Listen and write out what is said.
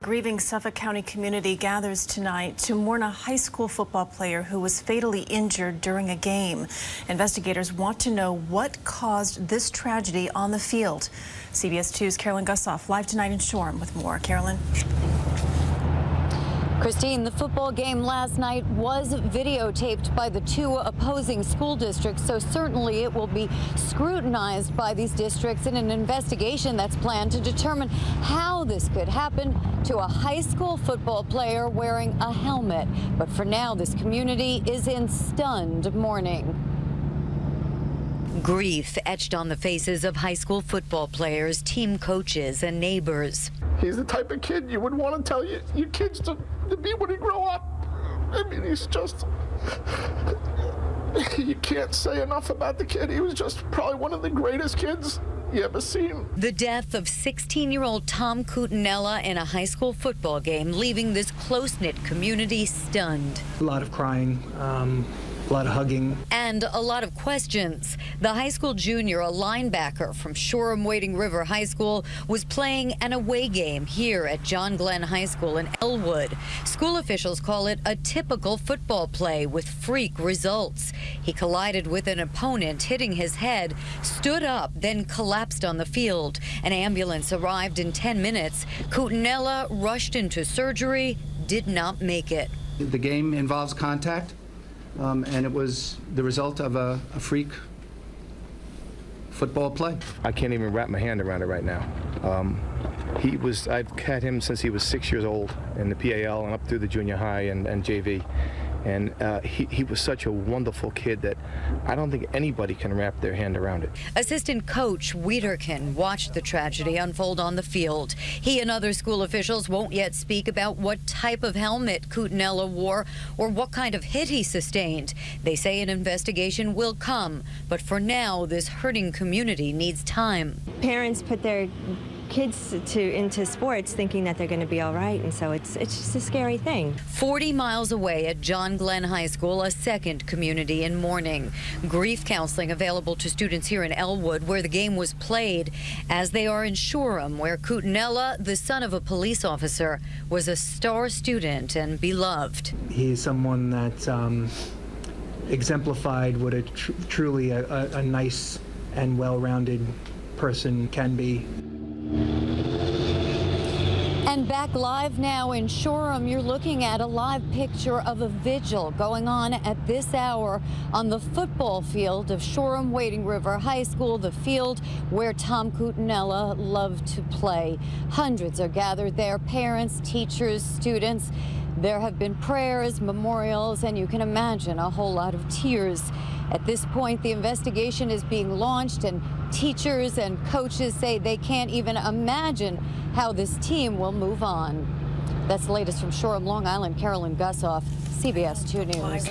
Grieving Suffolk County community gathers tonight to mourn a high school football player who was fatally injured during a game. Investigators want to know what caused this tragedy on the field. CBS 2's Carolyn Gusoff live tonight in Shoreham with more. Carolyn. Christine, the football game last night was videotaped by the two opposing school districts, so certainly it will be scrutinized by these districts in an investigation that's planned to determine how this could happen to a high school football player wearing a helmet. But for now, this community is in stunned mourning. Grief etched on the faces of high school football players, team coaches, and neighbors. He's the type of kid you would want to tell your kids to be when he grow up. I mean, he's just, you can't say enough about the kid. He was just probably one of the greatest kids you ever seen. The death of 16-year-old Tom Cutinella in a high school football game, leaving this close-knit community stunned. A lot of crying. A lot of hugging. And a lot of questions. The high school junior, a linebacker from Shoreham Wading River High School, was playing an away game here at John Glenn High School in Elwood. School officials call it a typical football play with freak results. He collided with an opponent, hitting his head, stood up, then collapsed on the field. An ambulance arrived in 10 minutes. Cutinella rushed into surgery, did not make it. The game involves contact. And it was the result of a freak football play. I can't even wrap my hand around it right now. I've had him since he was 6 years old in the PAL and up through the junior high and JV. And he was such a wonderful kid that I don't think anybody can wrap their hand around it. Assistant coach Wiederken watched the tragedy unfold on the field. He and other school officials won't yet speak about what type of helmet Cutinella wore or what kind of hit he sustained. They say an investigation will come, but for now, this hurting community needs time. Parents put their kids into sports thinking that they're going to be all right, and so it's just a scary thing. 40 miles away at John Glenn High School, a second community in mourning. Grief counseling available to students here in Elwood, where the game was played, as they are in Shoreham, where Cutinella, the son of a police officer, was a star student and beloved. He's someone that exemplified what truly a nice and well-rounded person can be. And back live now in Shoreham, you're looking at a live picture of a vigil going on at this hour on the football field of Shoreham Wading River High School, the field where Tom Cutinella loved to play. Hundreds are gathered there, parents, teachers, students. There have been prayers, memorials, and you can imagine a whole lot of tears. At this point, the investigation is being launched, and teachers and coaches say they can't even imagine how this team will move on. That's the latest from Shoreham, Long Island. Carolyn Gusoff, CBS 2 News.